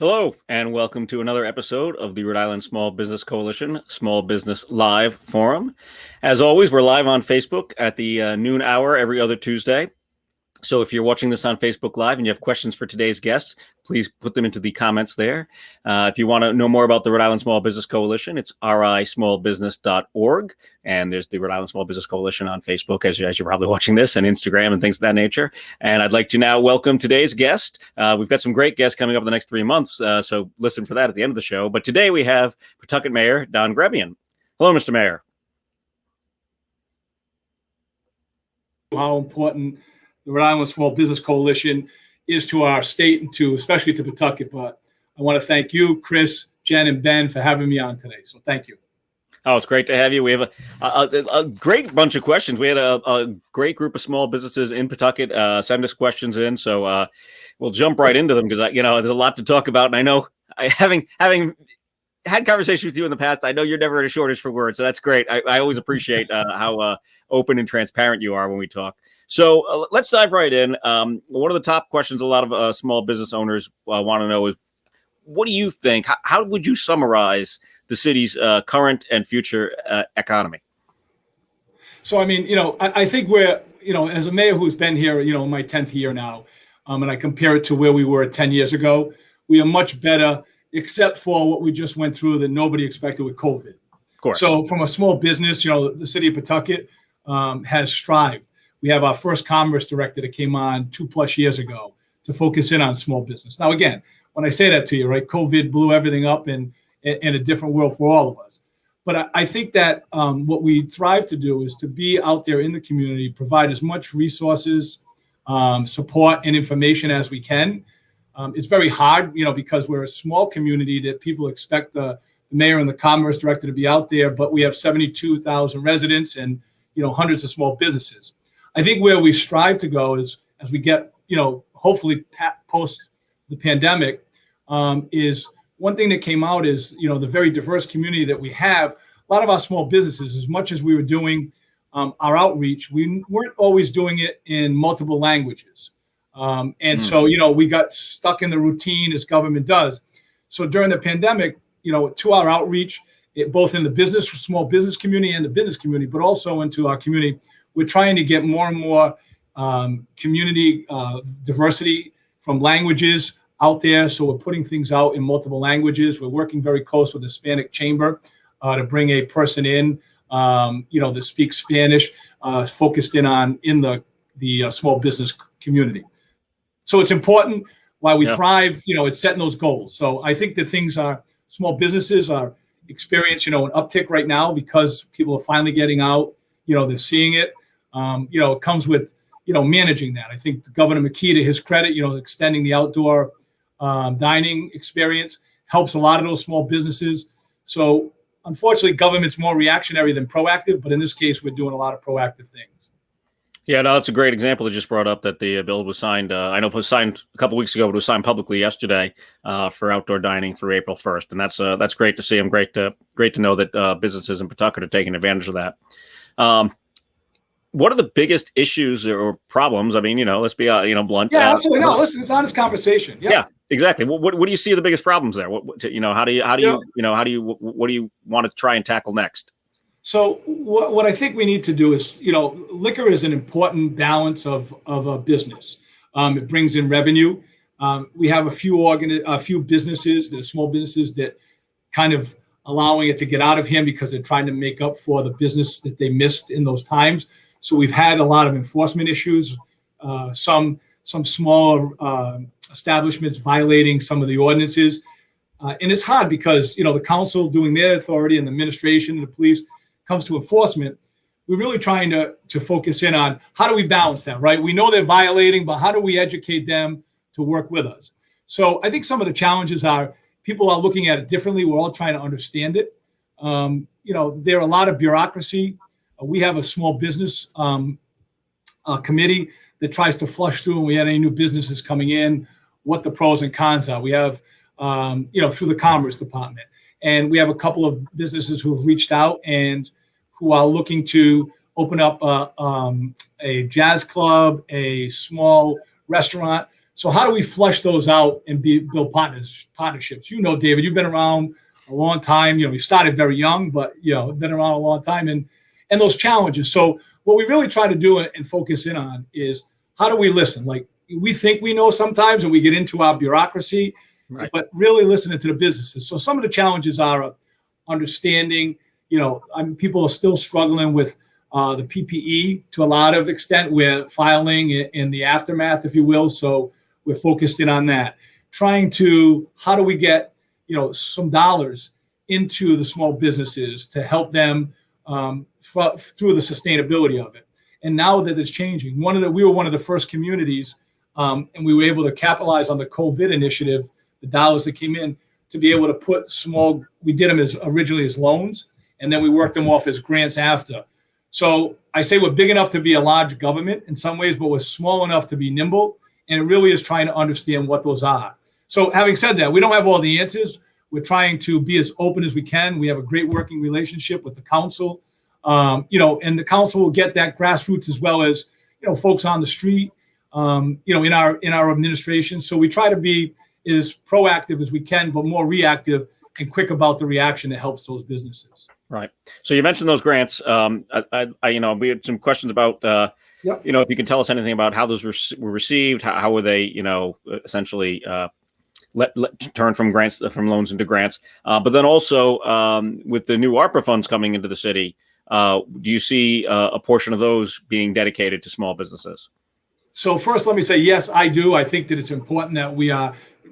Hello, and welcome to another episode of the Rhode Island Small Business Coalition Small Business Live Forum. As always, we're live on Facebook at the noon hour every other Tuesday. So if you're watching this on Facebook Live and you have questions for today's guests, please put them into the comments there. If you want to know more about the Rhode Island Small Business Coalition, it's rismallbusiness.org. And there's the Rhode Island Small Business Coalition on Facebook, as you're probably watching this, and Instagram and things of that nature. And I'd like to now welcome today's guest. We've got some great guests coming up in the next 3 months, so listen for that at the end of the show. But today we have Pawtucket Mayor Don Grebien. Hello, Mr. Mayor. How important the Rhode Island Small Business Coalition is to our state and especially to Pawtucket. But I want to thank you, Chris, Jen, and Ben for having me on today. So thank you. Oh, it's great to have you. We have a great bunch of questions. We had a great group of small businesses in Pawtucket send us questions in. So we'll jump right into them because, there's a lot to talk about. And I know having had conversations with you in the past, I know you're never in a shortage for words. So that's great. I always appreciate how open and transparent you are when we talk. So let's dive right in. One of the top questions a lot of small business owners want to know is, what do you think? How would you summarize the city's current and future economy? So, I think we're, as a mayor who's been here, in my 10th year now, and I compare it to where we were 10 years ago, we are much better, except for what we just went through that nobody expected with COVID. Of course. So from a small business, the city of Pawtucket has strived. We have our first commerce director that came on 2+ years ago to focus in on small business. Now, again, when I say that to you, right, COVID blew everything up in a different world for all of us. But I think that what we thrive to do is to be out there in the community, provide as much resources, support, and information as we can. It's very hard, because we're a small community that people expect the mayor and the commerce director to be out there, but we have 72,000 residents and, hundreds of small businesses. I think where we strive to go is, as we get, hopefully post the pandemic, is one thing that came out is, the very diverse community that we have. A lot of our small businesses, as much as we were doing our outreach, we weren't always doing it in multiple languages. So, we got stuck in the routine as government does. So during the pandemic, to our outreach, both in the small business community and the business community, but also into our community, we're trying to get more and more community diversity from languages out there. So we're putting things out in multiple languages. We're working very close with the Hispanic Chamber to bring a person in, that speaks Spanish, focused in the small business community. So it's important why we thrive, it's setting those goals. So I think that small businesses are experiencing, an uptick right now because people are finally getting out, they're seeing it. It comes with, managing that. I think Governor McKee, to his credit, extending the outdoor dining experience helps a lot of those small businesses. So unfortunately, government's more reactionary than proactive, but in this case, we're doing a lot of proactive things. Yeah, no, that's a great example that just brought up that the bill was signed. I know it was signed a couple weeks ago, but it was signed publicly yesterday for outdoor dining through April 1st, and that's great to see. I'm great to know that businesses in Pawtucket are taking advantage of that. What are the biggest issues or problems? I mean, let's be blunt. Yeah, absolutely. No, listen, it's an honest conversation. Yeah, exactly. What do you see are the biggest problems there? What do you want to try and tackle next? So what I think we need to do is, liquor is an important balance of a business. It brings in revenue. We have a few businesses, the small businesses that kind of allowing it to get out of hand because they're trying to make up for the business that they missed in those times. So we've had a lot of enforcement issues, some small establishments violating some of the ordinances. And it's hard because, the council doing their authority and the administration and the police comes to enforcement. We're really trying to focus in on how do we balance that, right? We know they're violating, but how do we educate them to work with us? So I think some of the challenges are people are looking at it differently. We're all trying to understand it. There are a lot of bureaucracy. We have a small business committee that tries to flush through when we had any new businesses coming in, what the pros and cons are. We have, through the Commerce Department. And we have a couple of businesses who have reached out and who are looking to open up a jazz club, a small restaurant. So how do we flush those out and build partnerships? You know, David, you've been around a long time. You know, you started very young, but been around a long time, and those challenges. So what we really try to do and focus in on is how do we listen? Like, we think we know sometimes, and we get into our bureaucracy, right, but really listening to the businesses. So some of the challenges are understanding. People are still struggling with the PPE to a lot of extent. We're filing in the aftermath, if you will. So we're focused in on that, trying to, how do we get, some dollars into the small businesses to help them through the sustainability of it. And now that it's changing, we were one of the first communities, and we were able to capitalize on the COVID initiative, the dollars that came in, to be able to put we did them originally as loans, and then we worked them off as grants after. So I say we're big enough to be a large government in some ways, but we're small enough to be nimble. And it really is trying to understand what those are. So having said that, we don't have all the answers. We're trying to be as open as we can. We have a great working relationship with the council, and the council will get that grassroots as well as, folks on the street, in our administration. So we try to be as proactive as we can, but more reactive and quick about the reaction that helps those businesses. Right. So you mentioned those grants. We had some questions about, yep. If you can tell us anything about how those were received, how were they, essentially turn from loans into grants. But then also with the new ARPA funds coming into the city, do you see a portion of those being dedicated to small businesses? So first, let me say, yes, I do. I think that it's important that we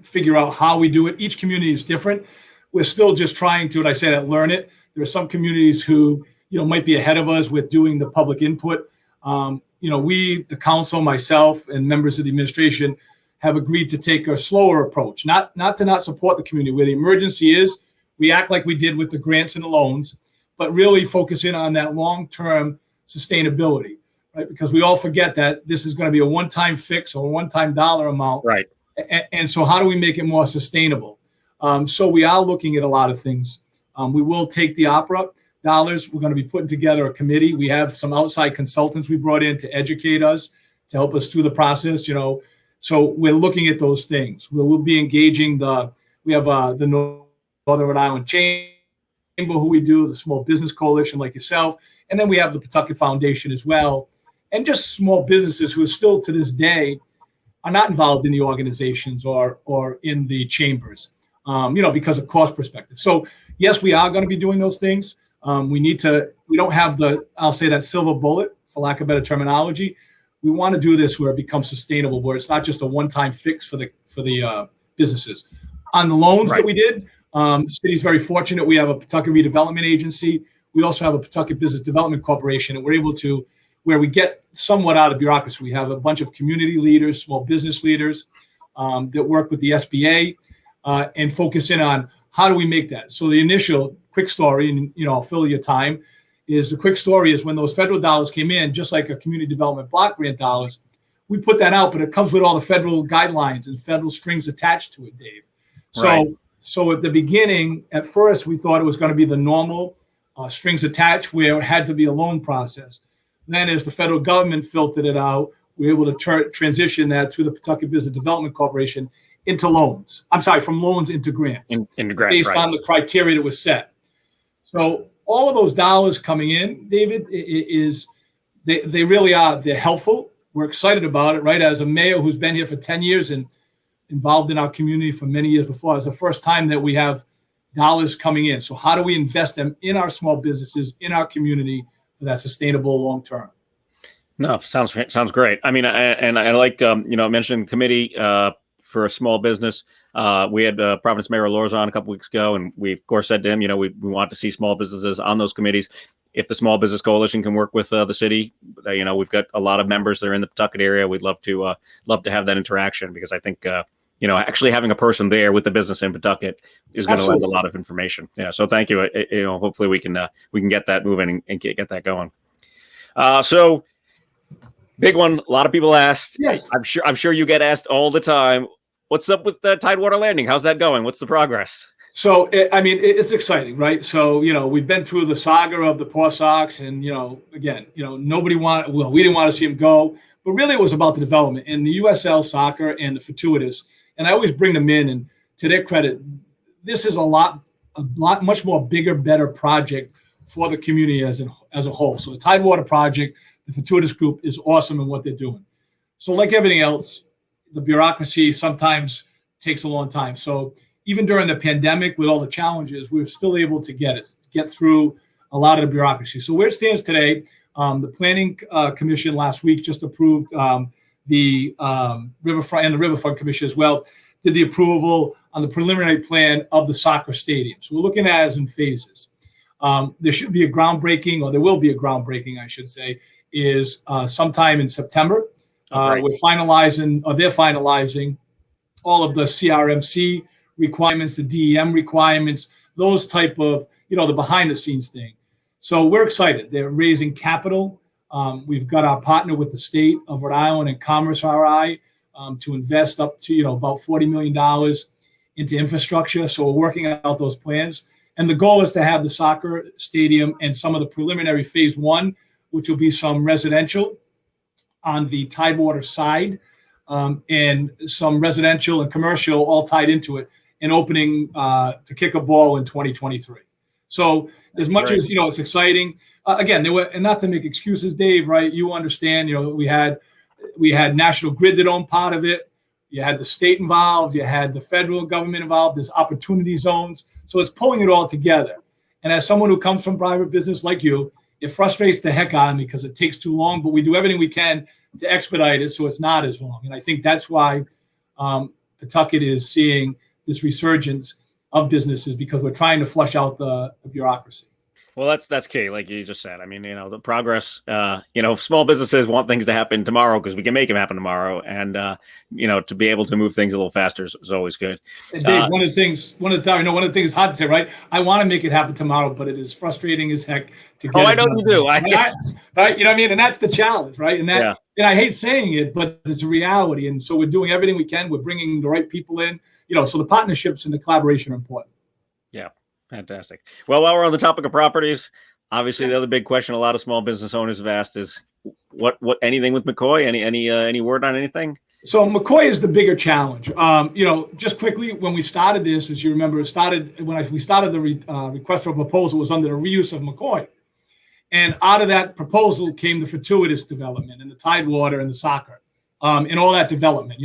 figure out how we do it. Each community is different. We're still just trying to, learn it. There are some communities who, might be ahead of us with doing the public input. The council, myself, and members of the administration have agreed to take a slower approach, not to not support the community. Where the emergency is, we act like we did with the grants and the loans, but really focus in on that long-term sustainability, right? Because we all forget that this is going to be a one-time fix or a one-time dollar amount. Right. And so how do we make it more sustainable? So we are looking at a lot of things. We will take the opera dollars. We're going to be putting together a committee. We have some outside consultants we brought in to educate us, to help us through the process, So we're looking at those things. We'll be engaging we have the Northern Rhode Island Chamber, who we do, the Small Business Coalition like yourself, and then we have the Pawtucket Foundation as well, and just small businesses who are still to this day are not involved in the organizations or in the chambers, because of cost perspective. So yes, we are going to be doing those things. We don't have that silver bullet, for lack of better terminology. We want to do this where it becomes sustainable, where it's not just a one-time fix for the businesses. On the loans that we did, the city's very fortunate. We have a Pawtucket Redevelopment Agency. We also have a Pawtucket Business Development Corporation, and we're able to, where we get somewhat out of bureaucracy. We have a bunch of community leaders, small business leaders that work with the SBA and focus in on how do we make that. So the initial quick story, and I'll fill your time, is when those federal dollars came in, just like a community development block grant dollars, we put that out, but it comes with all the federal guidelines and federal strings attached to it, Dave. So at the beginning, at first, we thought it was going to be the normal strings attached, where it had to be a loan process. Then as the federal government filtered it out, we were able to transition that to the Pawtucket Business Development Corporation into loans. I'm sorry, from loans into grants. Into grants, based on the criteria that was set. So all of those dollars coming in, David, they really are. They're helpful. We're excited about it, right? As a mayor who's been here for 10 years and involved in our community for many years before, it's the first time that we have dollars coming in. So how do we invest them in our small businesses, in our community, for that sustainable long term? No, sounds great. I mean, I like I mentioned committee for a small business. We had Providence Mayor Lors on a couple weeks ago, and we of course said to him, we want to see small businesses on those committees. If the Small Business Coalition can work with the city, we've got a lot of members that are in the Pawtucket area. We'd love to have that interaction, because I think actually having a person there with the business in Pawtucket is going to lend a lot of information. Yeah. So thank you. Hopefully we can get that moving and get that going. So big one. A lot of people asked. Yes. I'm sure you get asked all the time. What's up with the Tidewater Landing? How's that going? What's the progress? So, it's exciting, right? So, we've been through the saga of the Poor Sox, and, we didn't want to see him go, But really, it was about the development and the USL soccer and the fortuitous. And I always bring them in, and to their credit, this is a much more bigger, better project for the community as a whole. So the Tidewater project, the fortuitous group is awesome in what they're doing. So like everything else, the bureaucracy sometimes takes a long time. So even during the pandemic, with all the challenges, we were still able to get through a lot of the bureaucracy. So where it stands today, the Planning Commission last week just approved the Riverfront, and the Riverfront Commission as well did the approval on the preliminary plan of the soccer stadium. So we're looking at it as in phases. There should be a groundbreaking, or there will be a groundbreaking, I should say, is sometime in September. Right. They're finalizing all of the CRMC requirements, the DEM requirements, those type of, the behind the scenes thing. So we're excited. They're raising capital. We've got our partner with the state of Rhode Island and Commerce RI to invest up to, about $40 million into infrastructure. So we're working out those plans. And the goal is to have the soccer stadium and some of the preliminary phase 1, which will be some residential on the Tidewater side, and some residential and commercial all tied into it, and opening to kick a ball in 2023. So as much as, it's exciting, again, and not to make excuses, Dave, right? You understand, we had National Grid that owned part of it. You had the state involved. You had the federal government involved. There's opportunity zones. So it's pulling it all together. And as someone who comes from private business like you, it frustrates the heck out of me because it takes too long, but we do everything we can to expedite it so it's not as long. And I think that's why Pawtucket is seeing this resurgence of businesses, because we're trying to flush out the bureaucracy. Well, that's key, like you just said. I mean, the progress, small businesses want things to happen tomorrow because we can make them happen tomorrow. And, to be able to move things a little faster is always good. And Dave, one of the things is hard to say, right? I want to make it happen tomorrow, but it is frustrating as heck to get it. I know you do. Right? You know what I mean? And that's the challenge, right? And and I hate saying it, but it's a reality. And so we're doing everything we can. We're bringing the right people in, so the partnerships and the collaboration are important. Yeah. Fantastic. Well, while we're on the topic of properties, obviously the other big question a lot of small business owners have asked is what anything with McCoy? Any word on anything? So McCoy is the bigger challenge. Just quickly, when we started this, as you remember, we started the request for a proposal was under the reuse of McCoy, and out of that proposal came the fortuitous development and the Tidewater and the soccer, and all that development.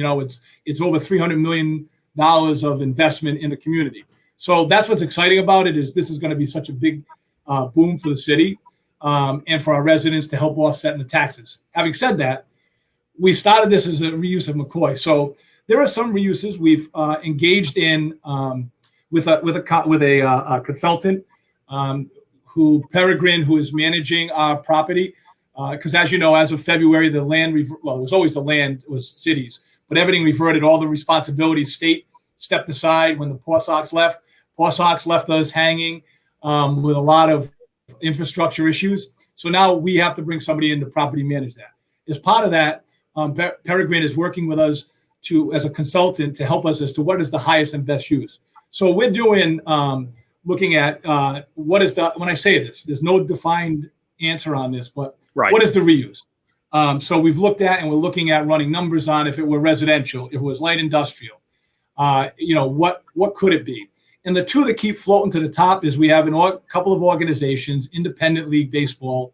It's over $300 million of investment in the community. So that's what's exciting about it, is this is going to be such a big boom for the city and for our residents to help offset the taxes. Having said that, we started this as a reuse of McCoy. So there are some reuses we've engaged in with a consultant Peregrine, who is managing our property. Because as you know, as of February, the land, it was always the land, was cities, but everything reverted, all the responsibilities, state stepped aside when the Paw Sox left. Paw Sox left us hanging with a lot of infrastructure issues. So now we have to bring somebody in to property manage that. As part of that, Peregrine is working with us as a consultant to help us as to what is the highest and best use. So we're doing, looking at when I say this, there's no defined answer on this, but what is the reuse? So we've looked at, and we're looking at running numbers on if it were residential, if it was light industrial, what could it be? And the two that keep floating to the top is we have a couple of organizations, Independent League Baseball,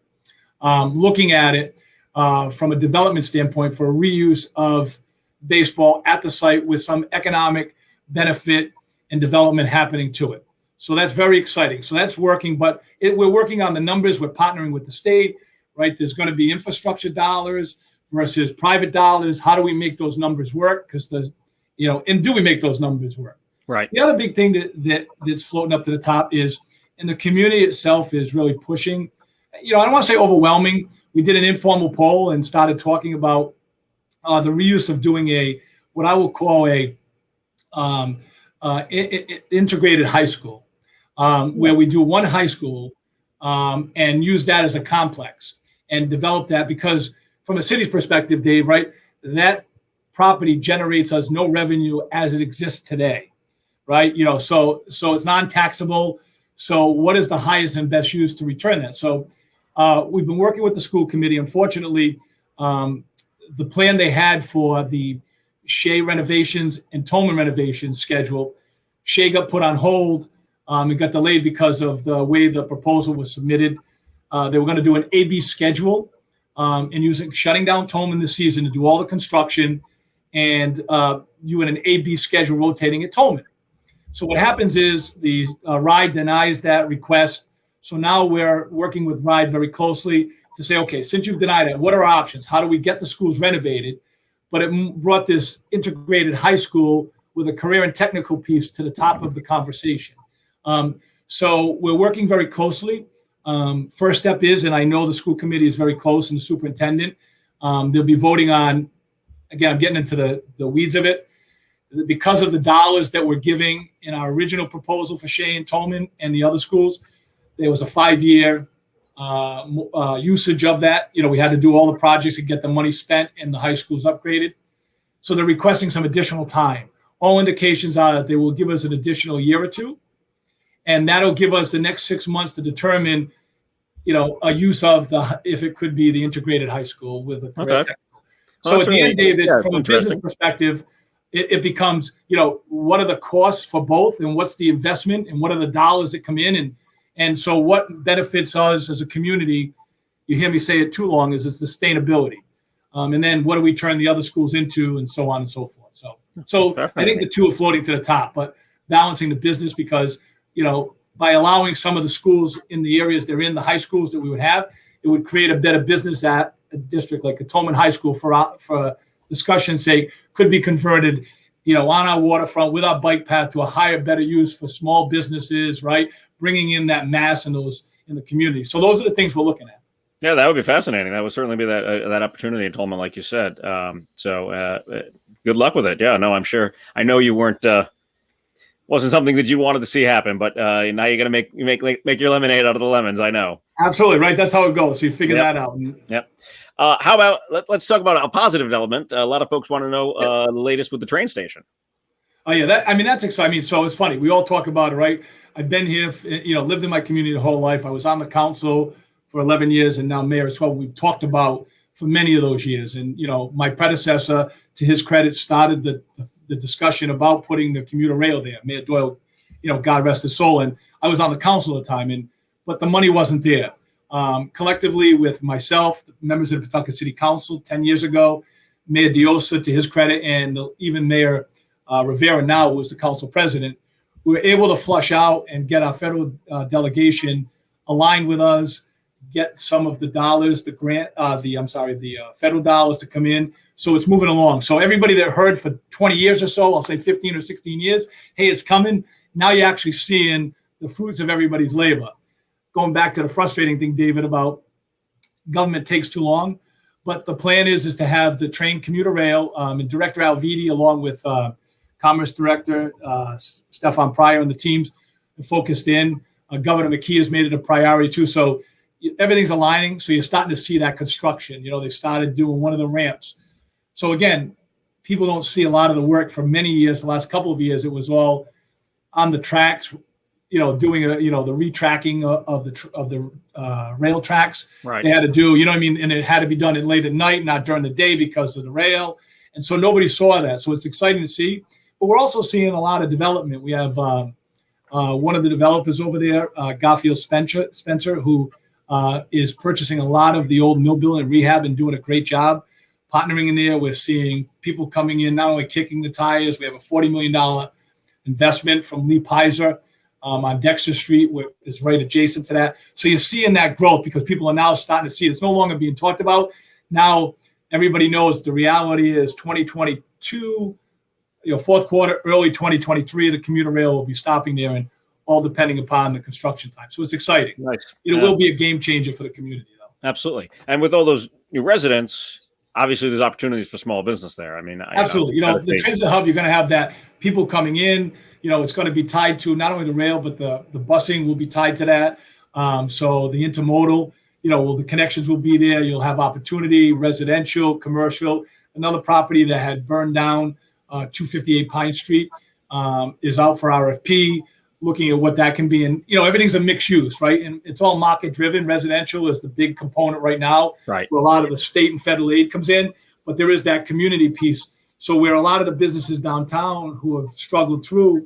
looking at it from a development standpoint for a reuse of baseball at the site with some economic benefit and development happening to it. So that's very exciting. So that's working, but we're working on the numbers. We're partnering with the state, right? There's going to be infrastructure dollars versus private dollars. How do we make those numbers work? Because and do we make those numbers work? Right. The other big thing that's floating up to the top is, and the community itself is really pushing, I don't want to say overwhelming. We did an informal poll and started talking about the reuse of doing what I will call a integrated high school, where we do one high school and use that as a complex and develop that, because from a city's perspective, Dave, right, that property generates us no revenue as it exists today. Right, so it's non-taxable. So what is the highest and best use to return that? So we've been working with the school committee. Unfortunately, the plan they had for the Shea renovations and Tolman renovations schedule, Shea got put on hold. It got delayed because of the way the proposal was submitted. They were going to do an A-B schedule and shutting down Tolman this season to do all the construction and you in an A-B schedule rotating at Tolman. So what happens is the RIDE denies that request. So now we're working with RIDE very closely to say, okay, since you've denied it, what are our options? How do we get the schools renovated? But it brought this integrated high school with a career and technical piece to the top of the conversation. So we're working very closely. First step is, and I know the school committee is very close and the superintendent, they'll be voting on, again, I'm getting into the weeds of it, because of the dollars that we're giving in our original proposal for Shea and Tolman and the other schools. There was a 5-year usage of that. We had to do all the projects and get the money spent and the high schools upgraded. So they're requesting some additional time. All indications are that they will give us an additional year or two, and that'll give us the next 6 months to determine, a use of if it could be the integrated high school with a career technical. So at the end, David, from a business perspective, it becomes, what are the costs for both and what's the investment and what are the dollars that come in? And so what benefits us as a community, you hear me say it too long, is its sustainability. And then what do we turn the other schools into and so on and so forth. So I think the two are floating to the top, but balancing the business because, by allowing some of the schools in the areas they're in, the high schools that we would have, it would create a better business at a district like a Tolman High School for discussion's sake could be converted, on our waterfront with our bike path to a higher, better use for small businesses, right? Bringing in that mass in the community. So those are the things we're looking at. Yeah, that would be fascinating. That would certainly be that opportunity in Tolman, like you said. So good luck with it. Yeah, no, I'm sure. I know you wasn't something that you wanted to see happen, but now you're gonna make your lemonade out of the lemons. I know. Absolutely right. That's how it goes. So you figure that out. Yep. How about let's talk about a positive development. A lot of folks want to know the latest with the train station. Oh yeah, that's exciting. So it's funny. We all talk about it, right? I've been here, lived in my community the whole life. I was on the council for 11 years and now mayor as well. We've talked about for many of those years. And, my predecessor, to his credit, started the discussion about putting the commuter rail there. Mayor Doyle, God rest his soul. And I was on the council at the time, but the money wasn't there. Collectively with myself, members of the Pawtucket City Council 10 years ago, Mayor Diosa, to his credit, and even Mayor Rivera now, who was the council president, we were able to flush out and get our federal delegation aligned with us, get some of the dollars, the federal dollars to come in. So it's moving along. So everybody that heard for 20 years or so, I'll say 15 or 16 years, hey, it's coming. Now you're actually seeing the fruits of everybody's labor. Going back to the frustrating thing, David, about government takes too long. But the plan is to have the train commuter rail and Director Alvidi, along with Commerce Director Stefan Pryor and the teams focused in. Governor McKee has made it a priority too. So everything's aligning. So you're starting to see that construction. They started doing one of the ramps. So again, people don't see a lot of the work for many years. The last couple of years, it was all on the tracks, doing the retracking of the rail tracks. Right. They had to do, and it had to be done late at night, not during the day because of the rail. And so nobody saw that. So it's exciting to see. But we're also seeing a lot of development. We have one of the developers over there, Garfield Spencer, who is purchasing a lot of the old mill building and rehab and doing a great job. Partnering in there, we're seeing people coming in, not only kicking the tires. We have a $40 million investment from Lee Pizer on Dexter Street, which is right adjacent to that. So you're seeing that growth because people are now starting to see it. It's no longer being talked about. Now everybody knows the reality is 2022, fourth quarter, early 2023, the commuter rail will be stopping there, and all depending upon the construction time. So it's exciting. Nice. It will be a game changer for the community, though. Absolutely. And with all those new residents, obviously there's opportunities for small business there. I mean, absolutely. The transit hub, you're going to have that people coming in. It's going to be tied to not only the rail, but the busing will be tied to that. So the intermodal, the connections will be there. You'll have opportunity, residential, commercial. Another property that had burned down, 258 Pine Street, is out for RFP, looking at what that can be. And, everything's a mixed use, right? And it's all market driven. Residential is the big component right now, right, where a lot of the state and federal aid comes in. but there is that community piece. So where a lot of the businesses downtown who have struggled through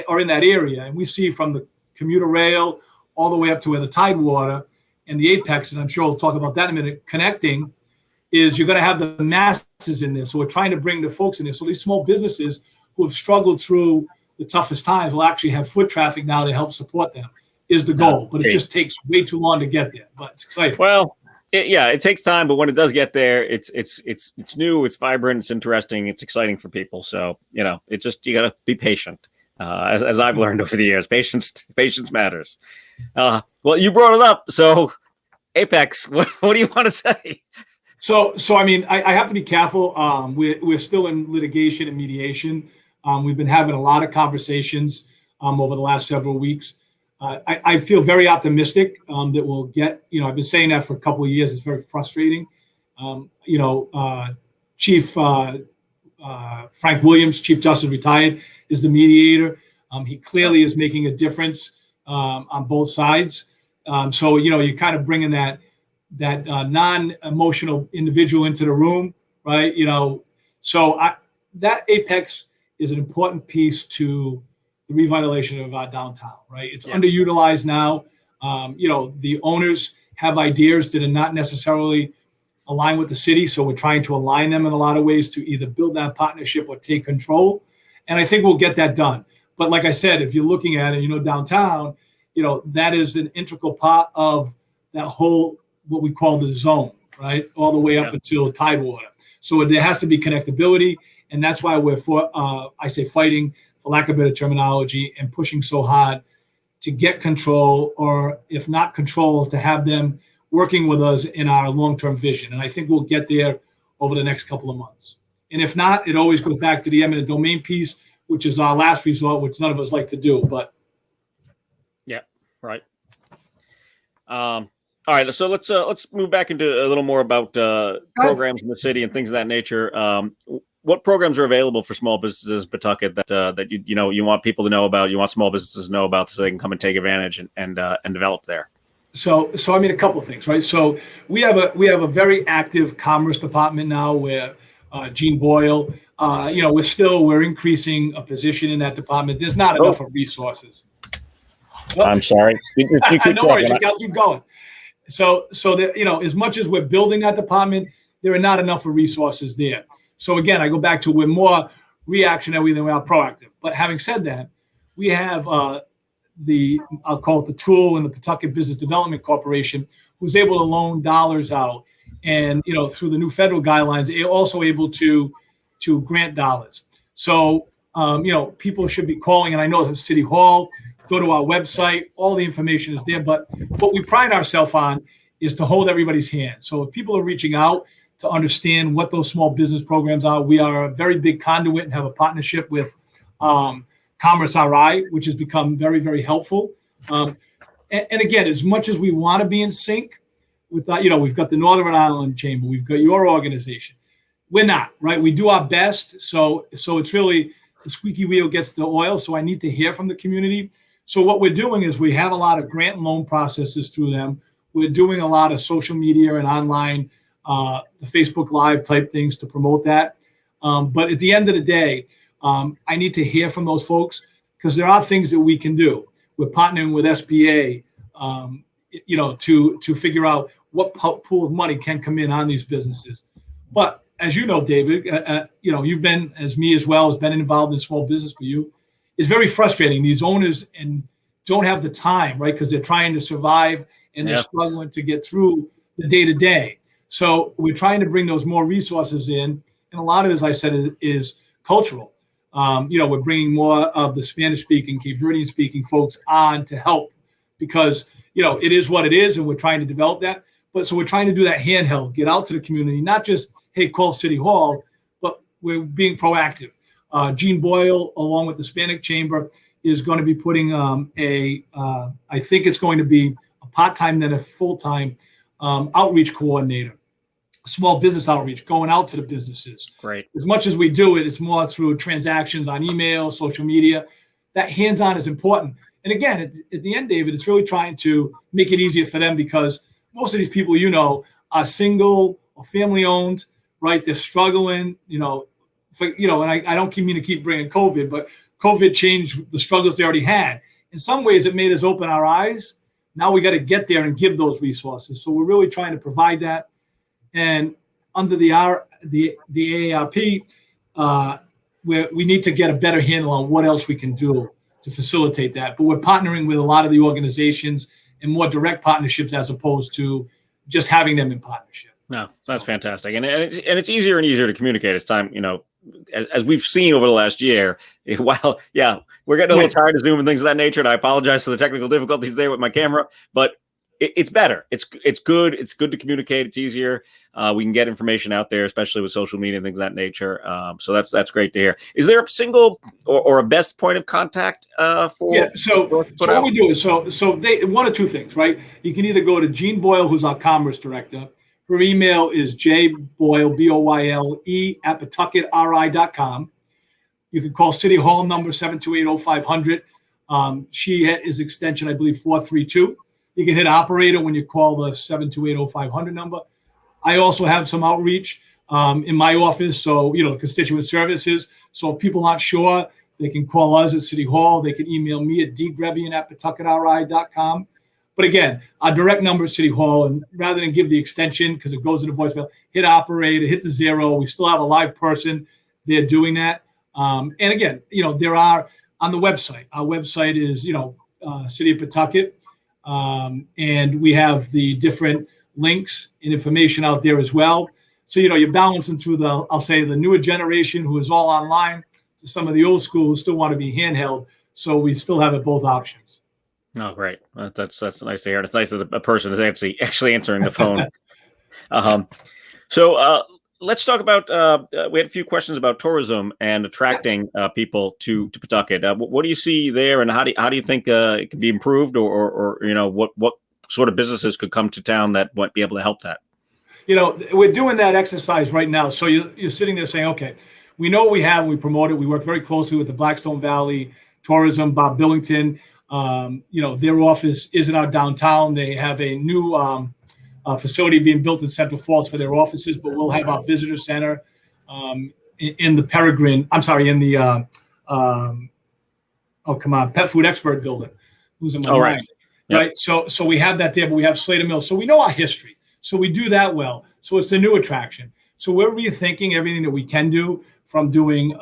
are in that area, and we see from the commuter rail all the way up to where the Tidewater and the Apex, and I'm sure we'll talk about that in a minute, connecting, is you're going to have the masses in there. So we're trying to bring the folks in there. So these small businesses who have struggled through the toughest times will actually have foot traffic now to help support them, is the goal. But it just takes way too long to get there. But it's exciting. Well, it takes time, but when it does get there, it's new, it's vibrant, it's interesting, it's exciting for people. So, you got to be patient. As I've learned over the years, patience matters. Well, you brought it up. So Apex, what do you want to say? So I mean, I have to be careful. We're still in litigation and mediation. We've been having a lot of conversations over the last several weeks. I feel very optimistic that we'll get, I've been saying that for a couple of years. It's very frustrating. Chief Frank Williams, Chief Justice retired, is the mediator. He clearly is making a difference on both sides. So, you're kind of bringing that non-emotional individual into the room, right? That Apex is an important piece to the revitalization of our downtown, right? It's underutilized now. The owners have ideas that are not necessarily aligned with the city, so we're trying to align them in a lot of ways to either build that partnership or take control. And I think we'll get that done. But like I said, if you're looking at it, downtown, that is an integral part of that whole, what we call the zone, right? All the way up until Tidewater. So there has to be connectability. And that's why we're fighting, for lack of better terminology, and pushing so hard to get control, or if not control, to have them working with us in our long-term vision. And I think we'll get there over the next couple of months. And if not, it always goes back to the eminent domain piece, which is our last resort, which none of us like to do. But yeah, right. All right, so let's move back into a little more about programs in the city and things of that nature. What programs are available for small businesses in Pawtucket that you want people to know about, you want small businesses to know about, so they can come and take advantage and develop there? So I mean, a couple of things, right? So we have a very active commerce department now, where Gene Boyle, we're increasing a position in that department. There's not enough of resources. I'm sorry. No worries, I'll keep going. So that, as much as we're building that department, there are not enough of resources there. So again, I go back to, we're more reactionary than we are proactive. But having said that, we have I'll call it the tool in the Pawtucket Business Development Corporation, who's able to loan dollars out. And, through the new federal guidelines, they're also able to grant dollars. So, people should be calling, and I know the City Hall, go to our website, all the information is there. But what we pride ourselves on is to hold everybody's hand. So if people are reaching out to understand what those small business programs are, we are a very big conduit and have a partnership with Commerce RI, which has become very, very helpful. And again, as much as we want to be in sync with that, we've got the Northern Rhode Island Chamber, we've got your organization. We're not, right? We do our best. So it's really the squeaky wheel gets the oil. So I need to hear from the community. So what we're doing is we have a lot of grant and loan processes through them. We're doing a lot of social media and online, the Facebook Live type things to promote that. But at the end of the day, I need to hear from those folks, because there are things that we can do. We're partnering with SBA, to figure out what pool of money can come in on these businesses. But as you know, David, you've been, as me as well, has been involved in small business for you. It's very frustrating. These owners don't have the time, right? Because they're trying to survive and they're struggling to get through the day-to-day. So we're trying to bring those more resources in. And a lot of it, as I said, is cultural. We're bringing more of the Spanish-speaking, Cape Verdean-speaking folks on to help, because, it is what it is, and we're trying to develop that. But so we're trying to do that handheld, get out to the community, not just, hey, call City Hall, but we're being proactive. Gene Boyle, along with the Hispanic Chamber, is going to be putting I think it's going to be a part-time, then a full-time outreach coordinator, small business outreach, going out to the businesses. Great. As much as we do it, it's more through transactions on email, social media. That hands-on is important. And again, at the end, David, it's really trying to make it easier for them, because most of these people, are single or family-owned, right? They're struggling, and I don't mean to keep bringing COVID, but COVID changed the struggles they already had. In some ways, it made us open our eyes. Now we got to get there and give those resources. So we're really trying to provide that. And under the AARP, we need to get a better handle on what else we can do to facilitate that. But we're partnering with a lot of the organizations in more direct partnerships as opposed to just having them in partnership. No, that's fantastic. And it's easier and easier to communicate as time, as we've seen over the last year. While, we're getting a little tired of Zoom and things of that nature, and I apologize for the technical difficulties there with my camera, but it's better. It's good. It's good to communicate. It's easier. We can get information out there, especially with social media and things of that nature. So that's great to hear. Is there a single or a best point of contact for? Yeah. So what we do is they one of two things, right? You can either go to Jean Boyle, who's our commerce director. Her email is jboyle, BOYLE, at pawtucketri.com. You can call City Hall number 728-0500. She is extension, I believe, 432. You can hit operator when you call the 728-0500 number. I also have some outreach in my office, so, constituent services. So if people aren't sure, they can call us at City Hall. They can email me at dgrebien at pawtucketri.com. But again, our direct number is City Hall, and rather than give the extension because it goes into voicemail, hit operator, hit the 0. We still have a live person there doing that. And again, there are on the website. Our website is, City of Pawtucket, and we have the different links and information out there as well. So, you're balancing through the newer generation who is all online to some of the old school who still want to be handheld. So we still have it both options. Oh, great. That's nice to hear. It's nice that a person is actually answering the phone. So let's talk about, we had a few questions about tourism and attracting people to Pawtucket. What do you see there, and how do you think it can be improved, or what sort of businesses could come to town that might be able to help that? We're doing that exercise right now. So you're sitting there saying, okay, we know what we have, we promote it. We work very closely with the Blackstone Valley Tourism, Bob Billington. Their office is in our downtown. They have a new facility being built in Central Falls for their offices, but we'll have our visitor center in the Pet Food Expert building. Losing my mind. Right. So we have that there, but we have Slater Mill. So we know our history. So we do that well. So it's a new attraction. So we're rethinking everything that we can do, from doing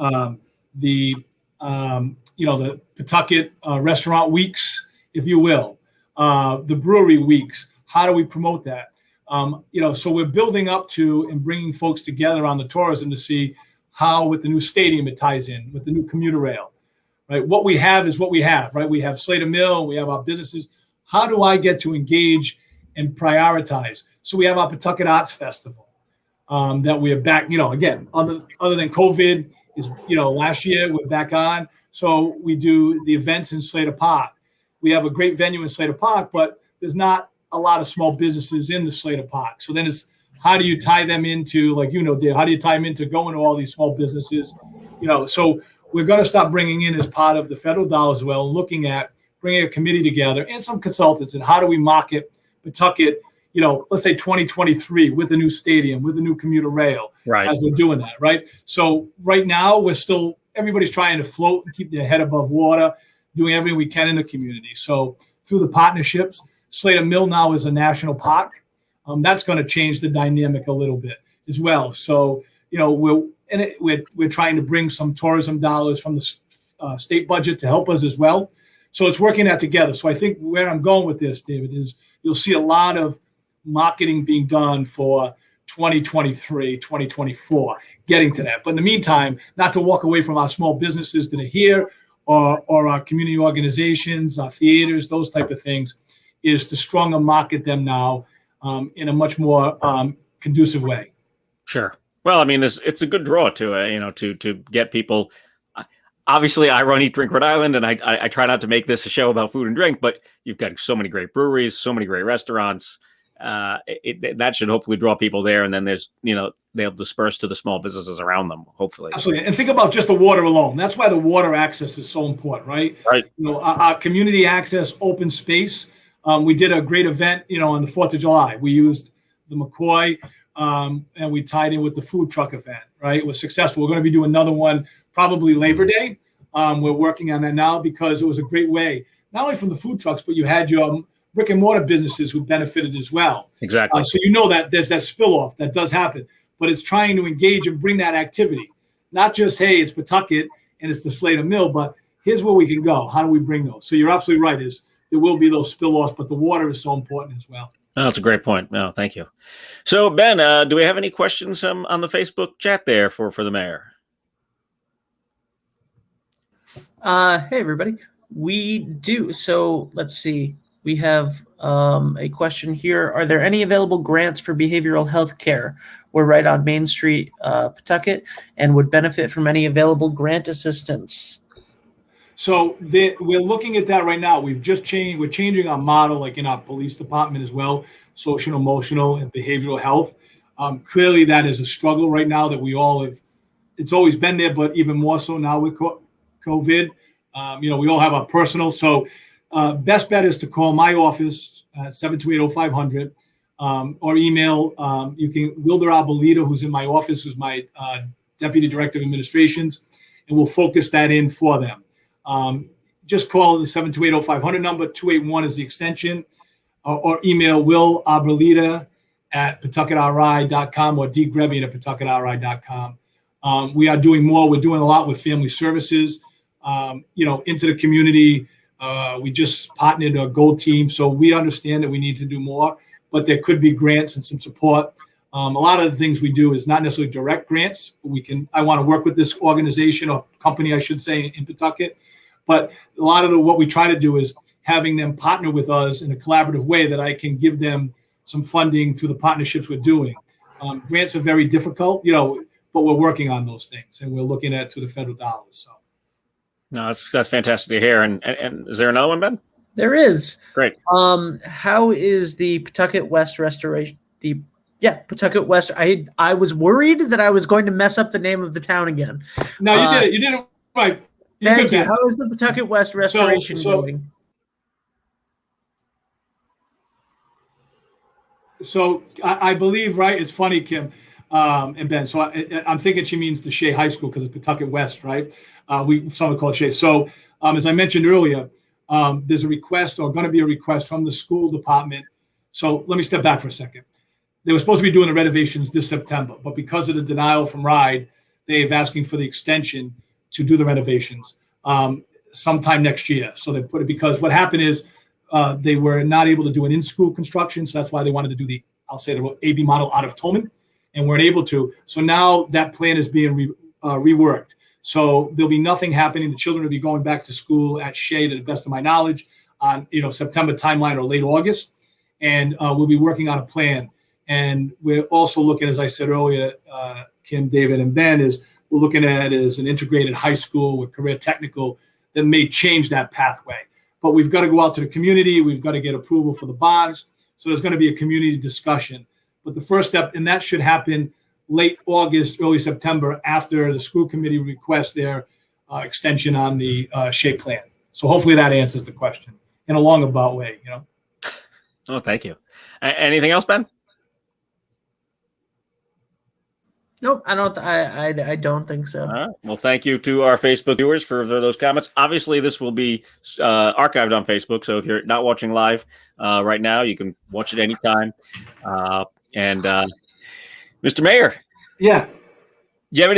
the Pawtucket restaurant weeks, if you will, the brewery weeks. How do we promote that? So we're building up to and bringing folks together on the tourism to see how, with the new stadium, it ties in with the new commuter rail, right? What we have is what we have, right? We have Slater Mill, we have our businesses. How do I get to engage and prioritize? So we have our Pawtucket Arts Festival that we are back, again, other than COVID is, last year we're back on. So we do the events in Slater Park. We have a great venue in Slater Park, but there's not a lot of small businesses in the Slater Park. So then it's, how do you tie them into, Dave, how do you tie them into going to all these small businesses? So we're going to start bringing in, as part of the federal dollars as well, looking at bringing a committee together and some consultants, and how do we market Pawtucket, let's say 2023 with a new stadium, with a new commuter rail, right, as we're doing that, right? So right now everybody's trying to float and keep their head above water, doing everything we can in the community. So through the partnerships, Slater Mill now is a national park. That's going to change the dynamic a little bit as well. So, we're trying to bring some tourism dollars from the state budget to help us as well. So it's working that together. So I think where I'm going with this, David, is you'll see a lot of marketing being done for 2023, 2024, getting to that. But in the meantime, not to walk away from our small businesses that are here, or our community organizations, our theaters, those type of things, is to stronger market them now in a much more conducive way. Sure. Well, I mean, it's a good draw to get people. Obviously, I run Eat, Drink, Rhode Island, and I try not to make this a show about food and drink, but you've got so many great breweries, so many great restaurants. That should hopefully draw people there, and then there's, they'll disperse to the small businesses around them, hopefully. Absolutely. And think about just the water alone. That's why the water access is so important, right? Right. Our community access, open space. We did a great event, on the 4th of July. We used the McCoy and we tied in with the food truck event, right? It was successful. We're going to be doing another one probably Labor Day. We're working on that now because it was a great way, not only from the food trucks, but you had your brick and mortar businesses who benefited as well. Exactly. So you know that there's that spill off that does happen, but it's trying to engage and bring that activity, not just, hey, it's Pawtucket and it's the Slater Mill, but here's where we can go. How do we bring those? So you're absolutely right. There will be those spill offs, but the water is so important as well. Oh, that's a great point. No, thank you. So Ben, do we have any questions on the Facebook chat there for the mayor? Hey everybody. We do. So let's see. We have a question here. Are there any available grants for behavioral health care? We're right on Main Street, Pawtucket, and would benefit from any available grant assistance. So we're looking at that right now. We've just changed. We're changing our model, like in our police department as well, social, emotional, and behavioral health. Clearly, that is a struggle right now that we all have. It's always been there, but even more so now with COVID. We all have our personal. So best bet is to call my office at 728-0500 or email. You can Wilder Arbolita, who's in my office, who's my Deputy Director of Administrations, and we'll focus that in for them. Just call the 728-0500 number. 281 is the extension, or email Will Arbolita at PawtucketRI.com or D Grebien at PawtucketRI.com. We are doing more. We're doing a lot with family services. Into the community. We just partnered a Gold Team, so we understand that we need to do more, but there could be grants and some support. A lot of the things we do is not necessarily direct grants. I want to work with this organization or company, I should say, in Pawtucket, but a lot of what we try to do is having them partner with us in a collaborative way that I can give them some funding through the partnerships we're doing. Grants are very difficult, but we're working on those things and we're looking at through the federal dollars. So. No, that's fantastic to hear. And is there another one, Ben? There is. Great. How is the Pawtucket West restoration? Pawtucket West. I was worried that I was going to mess up the name of the town again. No, you did it. You did it right. Thank you. How is the Pawtucket West restoration going? So I believe, right? It's funny, Kim and Ben. So I'm thinking she means the Shea High School because it's Pawtucket West, right? Someone called Shea. So as I mentioned earlier, there's a request or going to be a request from the school department. So let me step back for a second. They were supposed to be doing the renovations this September, but because of the denial from RIDE, they've asking for the extension to do the renovations sometime next year. So they put it because what happened is they were not able to do an in-school construction. So that's why they wanted to do the AB model out of Tolman and weren't able to. So now that plan is being reworked. So there'll be nothing happening. The children will be going back to school at Shea, to the best of my knowledge, on September timeline or late August. And we'll be working on a plan. And we're also looking, as I said earlier, Kim, David, and Ben, we're looking at it as an integrated high school with career technical that may change that pathway. But we've got to go out to the community. We've got to get approval for the bonds. So there's going to be a community discussion. But the first step, and that should happen late August, early September, after the school committee requests their extension on the Shea plan. So hopefully that answers the question in a long-about way, Oh, thank you. Anything else, Ben? Nope, I don't think so. All right. Well, thank you to our Facebook viewers for those comments. Obviously, this will be archived on Facebook, so if you're not watching live right now, you can watch it anytime. Mr. Mayor, yeah, do you have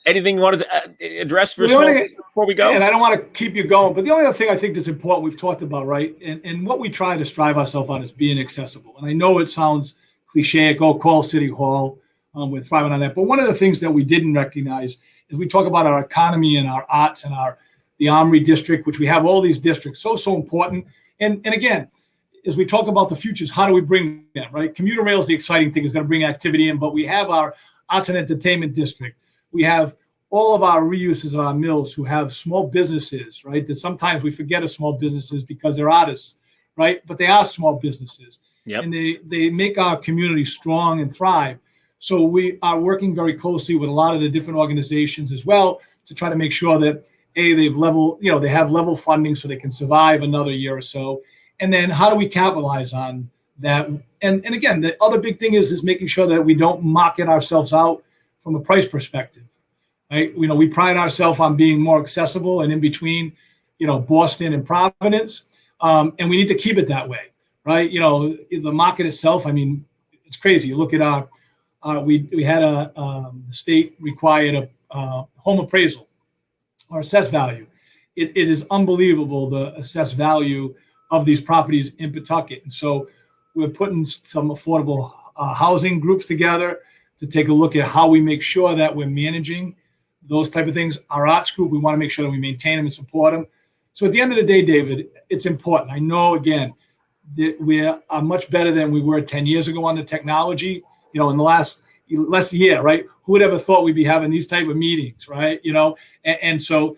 anything you wanted to address before we go? And I don't want to keep you going, but the only other thing I think that's important we've talked about, right, and what we try to strive ourselves on is being accessible. And I know it sounds cliche, go call City Hall. We're thriving on that. But one of the things that we didn't recognize is we talk about our economy and our arts and the Armory District, which we have all these districts, so important. And again, as we talk about the futures, how do we bring them, right? Commuter rail is the exciting thing, is going to bring activity in, but we have our arts and entertainment district. We have all of our reuses of our mills who have small businesses, right? That sometimes we forget of small businesses because they're artists, right? But they are small businesses. Yep. And they make our community strong and thrive. So we are working very closely with a lot of the different organizations as well to try to make sure that they have level funding so they can survive another year or so. And then how do we capitalize on that, and again, the other big thing is making sure that we don't market ourselves out from a price perspective, right? We pride ourselves on being more accessible and in between, Boston and Providence, and we need to keep it that way, right? The market itself, I mean, it's crazy. You look at we had the state required a home appraisal or assessed value. It is unbelievable, the assessed value of these properties in Pawtucket. And so we're putting some affordable housing groups together to take a look at how we make sure that we're managing those type of things. Our arts group, we want to make sure that we maintain them and support them. So at the end of the day, David, it's important. I know, again, that we are much better than we were 10 years ago on the technology. In the less year, right? Who would ever thought we'd be having these type of meetings, right? And so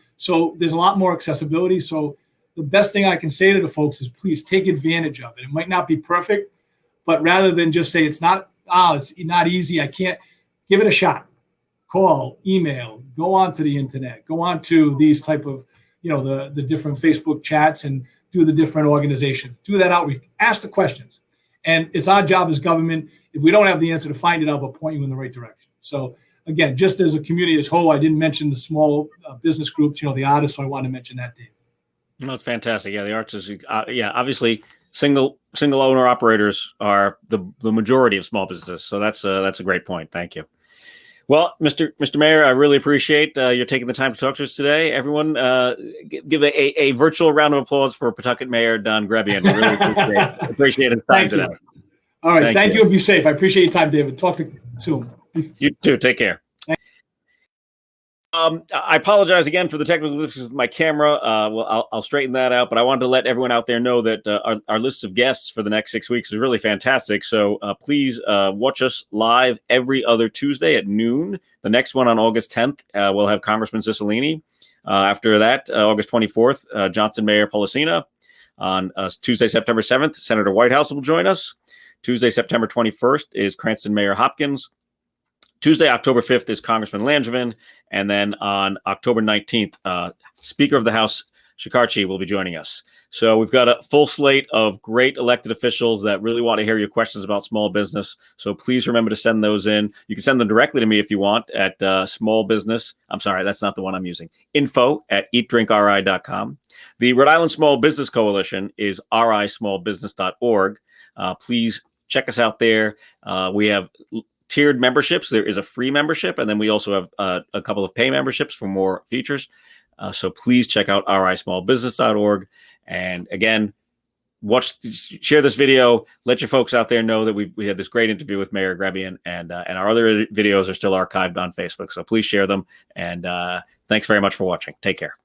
there's a lot more accessibility. So the best thing I can say to the folks is please take advantage of it. It might not be perfect, but rather than just say it's not easy, I can't, give it a shot. Call, email, go onto the internet, go on to these type of, the different Facebook chats and do the different organizations. Do that outreach. Ask the questions. And it's our job as government, if we don't have the answer, to find it out, but point you in the right direction. So again, just as a community as a whole, I didn't mention the small business groups, the artists, so I wanted to mention that, Dave. No, it's fantastic. Yeah, the arts is obviously single owner operators are the majority of small businesses. So that's a great point. Thank you. Well, Mr. Mayor, I really appreciate you taking the time to talk to us today. Everyone, give a virtual round of applause for Pawtucket Mayor Don Grebien. I really appreciate his time today. All right, thank you, and be safe. I appreciate your time, David. Talk to you soon. You too. Take care. I apologize again for the technical difficulties with my camera. Well, I'll straighten that out, but I wanted to let everyone out there know that our list of guests for the next 6 weeks is really fantastic. So please watch us live every other Tuesday at noon. The next one on August 10th, we'll have Congressman Cicilline. After that, August 24th, Johnson Mayor Policina. On Tuesday, September 7th, Senator Whitehouse will join us. Tuesday, September 21st is Cranston Mayor Hopkins. Tuesday, October 5th is Congressman Langevin. And then on October 19th, Speaker of the House Shikarchi will be joining us. So we've got a full slate of great elected officials that really want to hear your questions about small business. So please remember to send those in. You can send them directly to me if you want at small business. I'm sorry, that's not the one I'm using. info@eatdrinkri.com. The Rhode Island Small Business Coalition is rismallbusiness.org. Please check us out there. We have tiered memberships. There is a free membership, and then we also have a couple of pay memberships for more features. So please check out rismallbusiness.org. And again, share this video. Let your folks out there know that we had this great interview with Mayor Grebien, and our other videos are still archived on Facebook. So please share them. And thanks very much for watching. Take care.